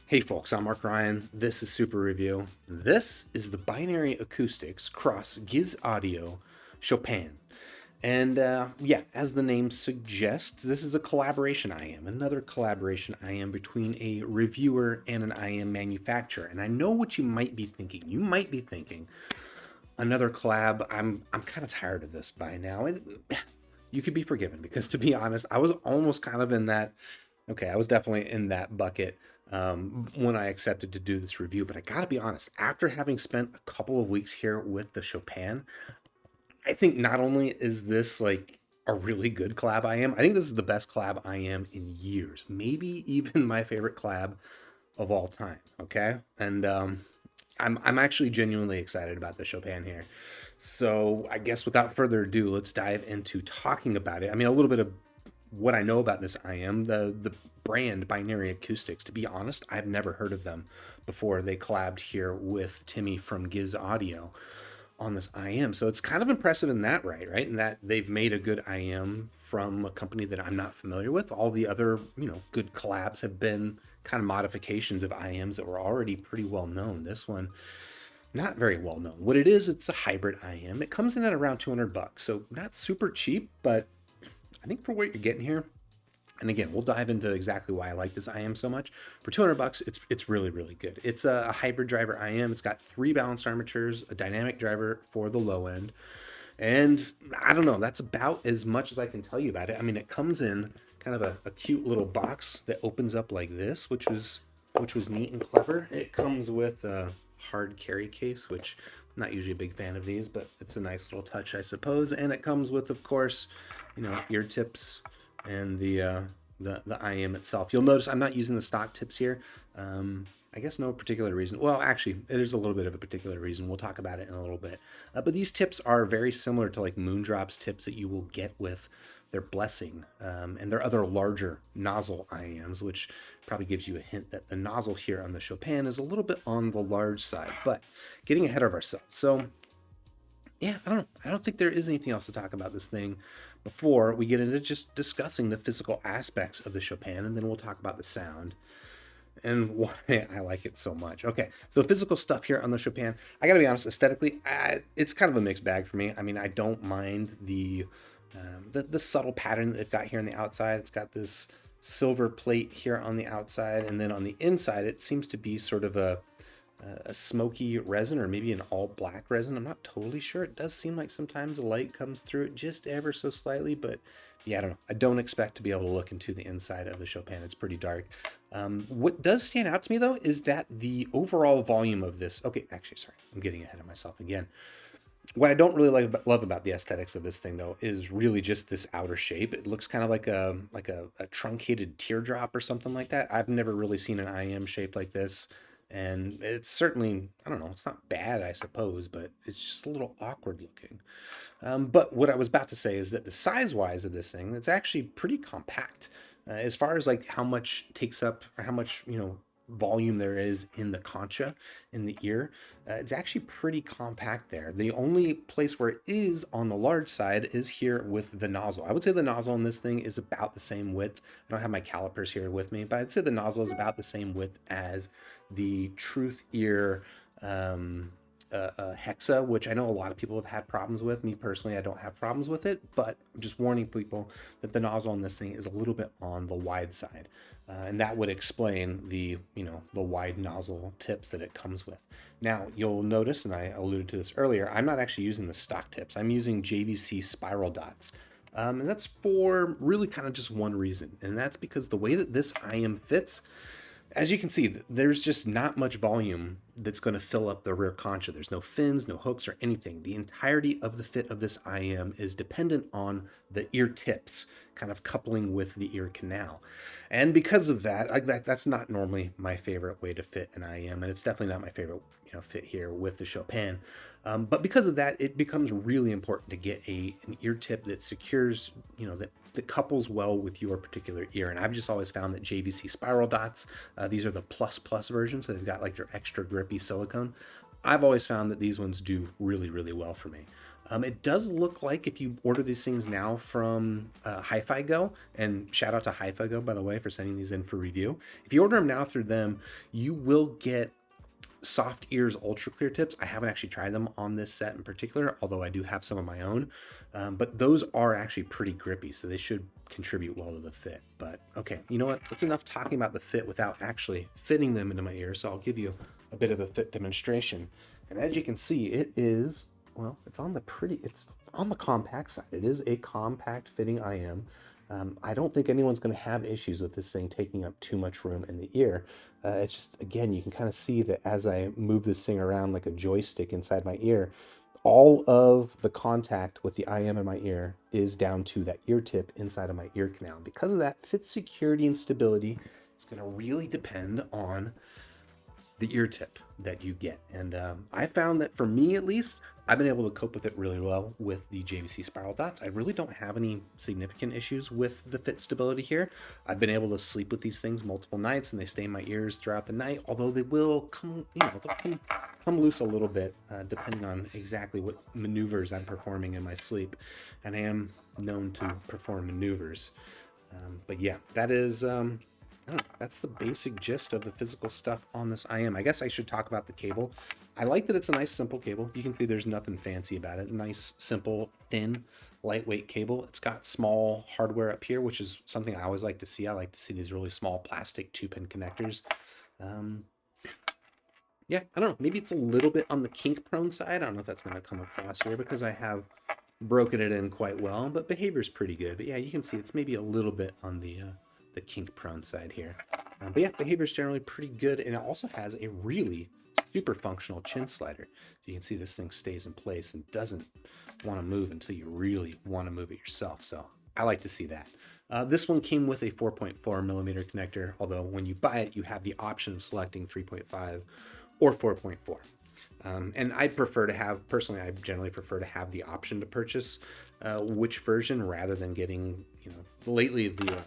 Hey folks, I'm Mark Ryan. This is Super Review. This is the Binary Acoustics Cross Gizaudio Chopin. And yeah, as the name suggests, this is a collaboration IEM, another collaboration IEM between a reviewer and an IEM manufacturer. And I know what you might be thinking. You might be thinking, another collab. I'm kind of tired of this by now. And you could be forgiven because to be honest, I was almost kind of in that. Okay, I was definitely in that bucket when I accepted to do this review. But I gotta be honest, after having spent a couple of weeks here with the Chopin, I think not only is this like a really good collab I think this is the best collab I am in years, maybe even my favorite collab of all time. Okay, and I'm actually genuinely excited about the Chopin here. So I guess without further ado, let's dive into talking about it. I mean, a little bit of what I know about this IEM, the brand Binary Acoustics. To be honest, I've never heard of them before they collabed here with Timmy from Gizaudio on this IEM. So it's kind of impressive in that right? In that they've made a good IEM from a company that I'm not familiar with. All the other, good collabs have been kind of modifications of IEMs that were already pretty well known. This one, not very well known. What it is, it's a hybrid IEM. It comes in at around 200 bucks. So not super cheap, but I think for what you're getting here, and again, we'll dive into exactly why I like this IEM so much. For 200 bucks, it's really, really good. It's a hybrid driver IEM. It's got 3 balanced armatures, a dynamic driver for the low end. And I don't know, that's about as much as I can tell you about it. I mean, it comes in kind of a cute little box that opens up like this, which was neat and clever. It comes with a hard carry case, which I'm not usually a big fan of these, but it's a nice little touch, I suppose. And it comes with, of course, ear tips and the IEM itself. You'll notice I'm not using the stock tips here. I guess no particular reason. Well, actually, it is a little bit of a particular reason. We'll talk about it in a little bit. But these tips are very similar to like Moondrops tips that you will get with their Blessing and their other larger nozzle IEMs, which probably gives you a hint that the nozzle here on the Chopin is a little bit on the large side. But getting ahead of ourselves. So yeah, I don't know. I don't think there is anything else to talk about this thing before we get into just discussing the physical aspects of the Chopin, and then we'll talk about the sound and why I like it so much. Okay, so physical stuff here on the Chopin. I gotta be honest, aesthetically, it's kind of a mixed bag for me. I mean, I don't mind the subtle pattern that they've got here on the outside. It's got this silver plate here on the outside, and then on the inside, it seems to be sort of a smoky resin, or maybe an all black resin. I'm not totally sure. It does seem like sometimes the light comes through it just ever so slightly, but yeah, I don't know. I don't expect to be able to look into the inside of the Chopin. It's pretty dark. What does stand out to me though is that the overall volume of this, okay, actually, sorry, I'm getting ahead of myself again. What I don't really love about the aesthetics of this thing though is really just this outer shape. It looks kind of like a truncated teardrop or something like that. I've never really seen an IEM shaped like this. And it's certainly, I don't know, it's not bad, I suppose, but it's just a little awkward looking. But what I was about to say is that the size-wise of this thing, it's actually pretty compact. As far as like how much takes up, or how much, volume there is in the concha, in the ear, it's actually pretty compact there. The only place where it is on the large side is here with the nozzle. I would say the nozzle on this thing is about the same width. I don't have my calipers here with me, but I'd say the nozzle is about the same width as the Truth Ear Hexa, which I know a lot of people have had problems with. Me personally, I don't have problems with it, but I'm just warning people that the nozzle on this thing is a little bit on the wide side. And that would explain the wide nozzle tips that it comes with. Now, you'll notice, and I alluded to this earlier, I'm not actually using the stock tips. I'm using JVC spiral dots. And that's for really kind of just one reason. And that's because the way that this IEM fits, as you can see, there's just not much volume that's going to fill up the rear concha. There's no fins, no hooks, or anything. The entirety of the fit of this IEM is dependent on the ear tips kind of coupling with the ear canal. And because of that, that's not normally my favorite way to fit an IEM, and it's definitely not my favorite fit here with the Chopin. But because of that, it becomes really important to get an ear tip that secures, that couples well with your particular ear. And I've just always found that JVC spiral dots, these are the plus versions, so they've got like their extra grippy silicone. I've always found that these ones do really, really well for me. It does look like if you order these things now from Hi-Fi Go, and shout out to Hi-Fi Go, by the way, for sending these in for review. If you order them now through them, you will get Soft Ears Ultra Clear tips. I haven't actually tried them on this set in particular, although I do have some of my own. But those are actually pretty grippy, so they should contribute well to the fit. But okay, you know what? That's enough talking about the fit without actually fitting them into my ears. So I'll give you a bit of a fit demonstration. And as you can see, it is, well, it's on the compact side. It is a compact fitting IEM. I don't think anyone's going to have issues with this thing taking up too much room in the ear. It's just, again, you can kind of see that as I move this thing around like a joystick inside my ear, all of the contact with the IEM in my ear is down to that ear tip inside of my ear canal. Because of that, fit security and stability is going to really depend on the ear tip that you get. And I found that for me, at least, I've been able to cope with it really well with the JVC spiral dots. I really don't have any significant issues with the fit stability here. I've been able to sleep with these things multiple nights, and they stay in my ears throughout the night, although they will come, they'll come loose a little bit depending on exactly what maneuvers I'm performing in my sleep. And I am known to perform maneuvers. But yeah, that is... that's the basic gist of the physical stuff on this IEM. I guess I should talk about the cable. I like that it's a nice, simple cable. You can see there's nothing fancy about it. Nice, simple, thin, lightweight cable. It's got small hardware up here, which is something I always like to see. I like to see these really small plastic 2-pin connectors. Yeah, I don't know. Maybe it's a little bit on the kink-prone side. I don't know if that's going to come across here because I have broken it in quite well, but behavior's pretty good. But yeah, you can see it's maybe a little bit on the kink-prone side here. But yeah, behavior's generally pretty good, and it also has a really super functional chin slider. You can see this thing stays in place and doesn't want to move until you really want to move it yourself. So I like to see that. This one came with a 4.4 millimeter connector, although when you buy it, you have the option of selecting 3.5 or 4.4. And I prefer to have, personally, I generally prefer to have the option to purchase which version rather than getting, lately the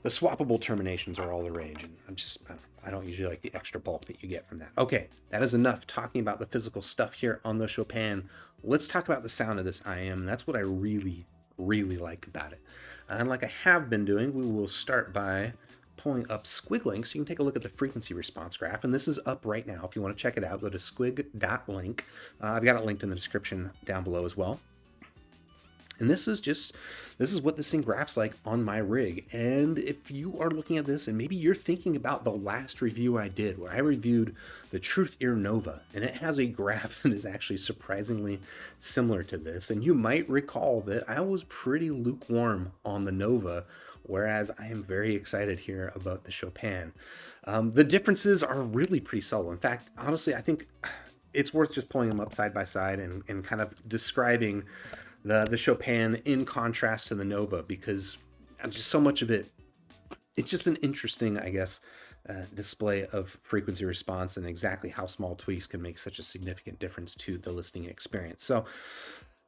swappable terminations are all the rage, and I don't usually like the extra bulk that you get from that. Okay, that is enough talking about the physical stuff here on the Chopin. Let's talk about the sound of this IEM. That's what I really, really like about it. And like I have been doing, we will start by pulling up SquigLink so you can take a look at the frequency response graph. And this is up right now. If you want to check it out, go to squig.link. I've got it linked in the description down below as well. And this is what this thing graphs like on my rig. And if you are looking at this and maybe you're thinking about the last review I did where I reviewed the Truth Ear Nova, and it has a graph that is actually surprisingly similar to this. And you might recall that I was pretty lukewarm on the Nova, whereas I am very excited here about the Chopin. The differences are really pretty subtle. In fact, honestly, I think it's worth just pulling them up side by side and kind of describing the Chopin in contrast to the Nova, because just so much of it, it's just an interesting, I guess, display of frequency response and exactly how small tweaks can make such a significant difference to the listening experience. So,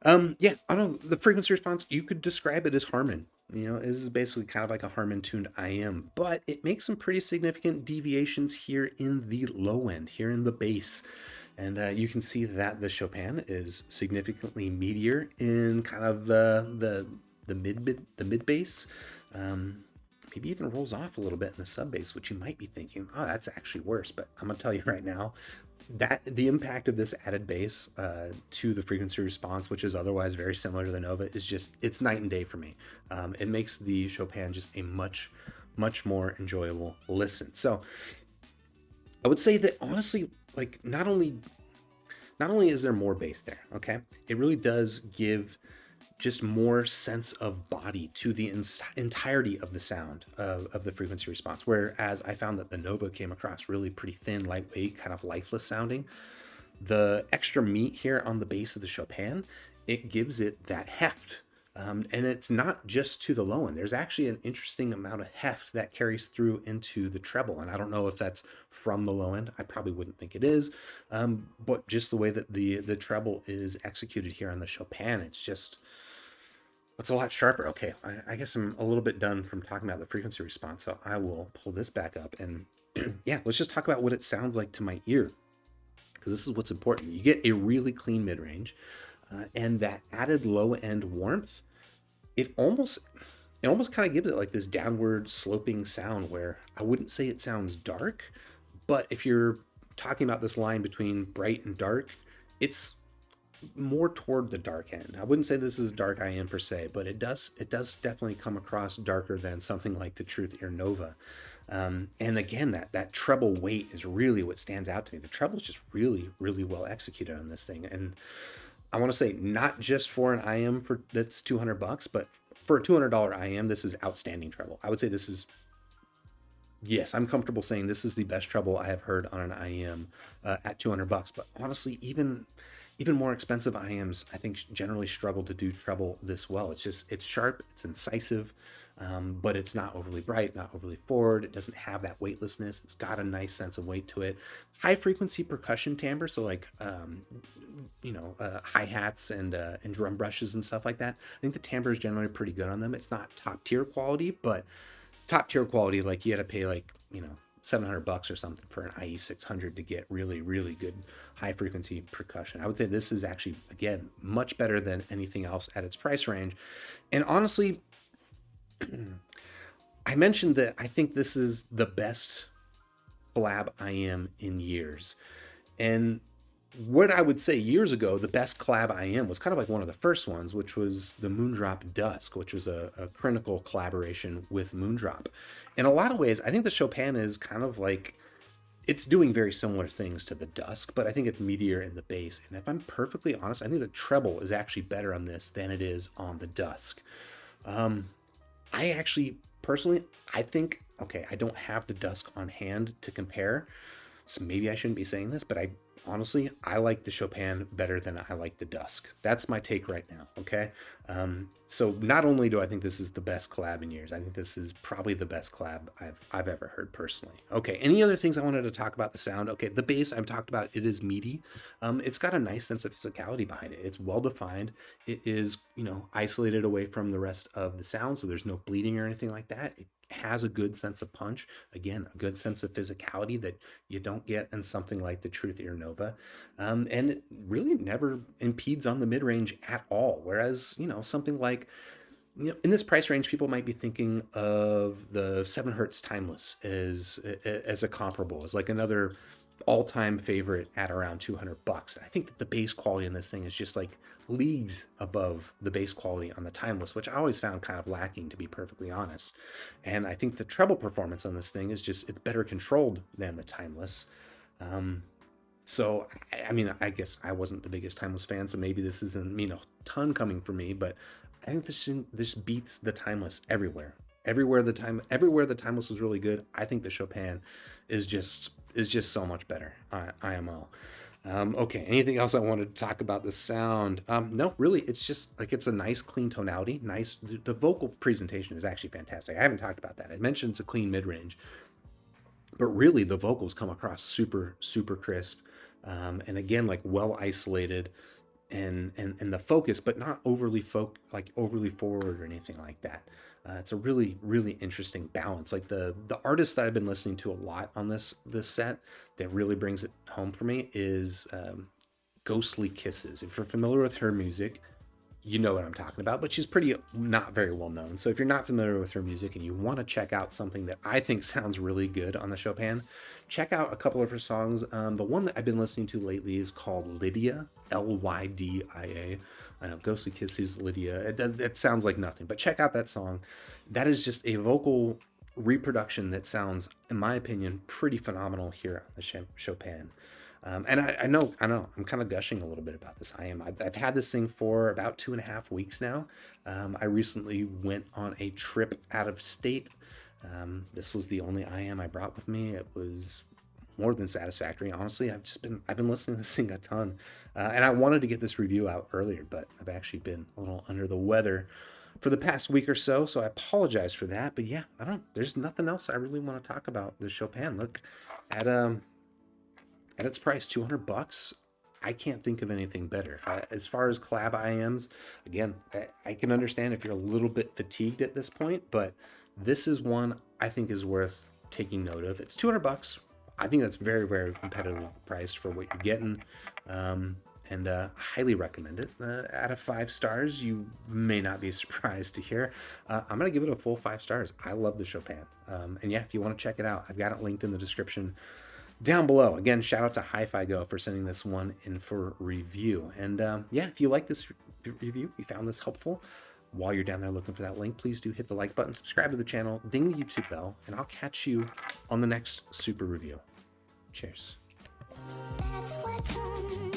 yeah, I don't know, the frequency response, you could describe it as Harman. This is basically kind of like a Harman tuned IEM, but it makes some pretty significant deviations here in the low end, here in the bass. And you can see that the Chopin is significantly meatier in kind of the mid bass. Maybe even rolls off a little bit in the sub bass, which you might be thinking, oh, that's actually worse. But I'm gonna tell you right now that the impact of this added bass to the frequency response, which is otherwise very similar to the Nova, is it's night and day for me. It makes the Chopin just a much more enjoyable listen. So I would say that honestly, like not only is there more bass there, okay, it really does give just more sense of body to the entirety of the sound of the frequency response. Whereas I found that the Nova came across really pretty thin, lightweight, kind of lifeless sounding. The extra meat here on the bass of the Chopin, it gives it that heft. And it's not just to the low end. There's actually an interesting amount of heft that carries through into the treble. And I don't know if that's from the low end. I probably wouldn't think it is. But just the way that the treble is executed here on the Chopin, it's a lot sharper. Okay, I guess I'm a little bit done from talking about the frequency response. So I will pull this back up and yeah, let's just talk about what it sounds like to my ear, because this is what's important. You get a really clean mid-range. and that added low end warmth, it almost kind of gives it like this downward sloping sound where I wouldn't say it sounds dark, but if you're talking about this line between bright and dark, it's more toward the dark end. I wouldn't say this is a dark IM per se, but it does definitely come across darker than something like the Truth Ear Nova. And again, that treble weight is really what stands out to me. The treble is just really, really well executed on this thing. And I want to say not just for an IM that's $200, but for a $200 IM, this is outstanding treble. I would say this is, yes, I'm comfortable saying this is the best treble I have heard on an IM at $200. But honestly, even more expensive IMs, I think, generally struggle to do treble this well. It's sharp, it's incisive, but it's not overly bright, not overly forward. It doesn't have that weightlessness. It's got a nice sense of weight to it. High frequency percussion timbre, so like hi-hats and drum brushes and stuff like that. I think the timbre is generally pretty good on them. It's not top tier quality, but top tier quality, like you had to pay like $700 or something for an IE 600 to get really, really good high frequency percussion. I would say this is actually, again, much better than anything else at its price range. And honestly, I mentioned that I think this is the best collab IM in years. And what I would say years ago, the best collab IM was kind of like one of the first ones, which was the Moondrop Dusk, which was a critical collaboration with Moondrop. In a lot of ways, I think the Chopin is kind of like, it's doing very similar things to the Dusk, but I think it's meatier in the bass. And if I'm perfectly honest, I think the treble is actually better on this than it is on the Dusk. I actually, personally, I think, okay, I don't have the Dusk on hand to compare, so maybe I shouldn't be saying this, but honestly, I like the Chopin better than I like the Dusk. That's my take right now, okay? So not only do I think this is the best collab in years, I think this is probably the best collab I've ever heard personally. Okay, any other things I wanted to talk about the sound? Okay, the bass I've talked about, it is meaty. It's got a nice sense of physicality behind it. It's well defined. It is, isolated away from the rest of the sound, so there's no bleeding or anything like that. It has a good sense of punch, again, a good sense of physicality that you don't get in something like the Truth Ear Nova, and it really never impedes on the mid-range at all, whereas something like in this price range, people might be thinking of the 7 Hertz Timeless as a comparable, as like another all-time favorite at around $200. I think that the bass quality in this thing is just like leagues above the bass quality on the Timeless, which I always found kind of lacking, to be perfectly honest. And I think the treble performance on this thing is just, it's better controlled than the Timeless. So, I mean, I guess I wasn't the biggest Timeless fan, so maybe this isn't, a ton coming from me, but I think this beats the Timeless everywhere. Everywhere the Timeless was really good, I think the Chopin is just so much better. IMO. Okay, anything else I wanted to talk about the sound? No, really, it's just like, it's a nice clean tonality. Nice, the vocal presentation is actually fantastic. I haven't talked about that. I mentioned it's a clean mid-range, but really the vocals come across super, super crisp. And again, like well isolated, and the focus, but not overly overly forward or anything like that. It's a really, really interesting balance. Like the artist that I've been listening to a lot on this set that really brings it home for me is Ghostly Kisses. If you're familiar with her music, you know what I'm talking about, but she's not very well known. So if you're not familiar with her music and you want to check out something that I think sounds really good on the Chopin, check out a couple of her songs. The one that I've been listening to lately is called Lydia, Lydia. I know, Ghostly Kisses, Lydia. It sounds like nothing, but check out that song. That is just a vocal reproduction that sounds, in my opinion, pretty phenomenal here on the Chopin. And I know, I'm kind of gushing a little bit about this. I've had this thing for about 2.5 weeks now. I recently went on a trip out of state. This was the only IM I brought with me. It was more than satisfactory. Honestly, I've been listening to this thing a ton. And I wanted to get this review out earlier, but I've actually been a little under the weather for the past week or so I apologize for that. But yeah, there's nothing else I really want to talk about the Chopin. Look at its price, $200. I can't think of anything better. As far as collab IMs, again, I can understand if you're a little bit fatigued at this point, but this is one I think is worth taking note of. It's $200. I think that's very, very competitively priced for what you're getting. and highly recommend it. Out of 5 stars, you may not be surprised to hear. I'm going to give it a full 5 stars. I love the Chopin. And yeah, if you want to check it out, I've got it linked in the description down below. Again, shout out to Hi-Fi Go for sending this one in for review. And yeah, if you like this review, you found this helpful, while you're down there looking for that link, please do hit the like button, subscribe to the channel, ding the YouTube bell, and I'll catch you on the next super review. Cheers. That's what's on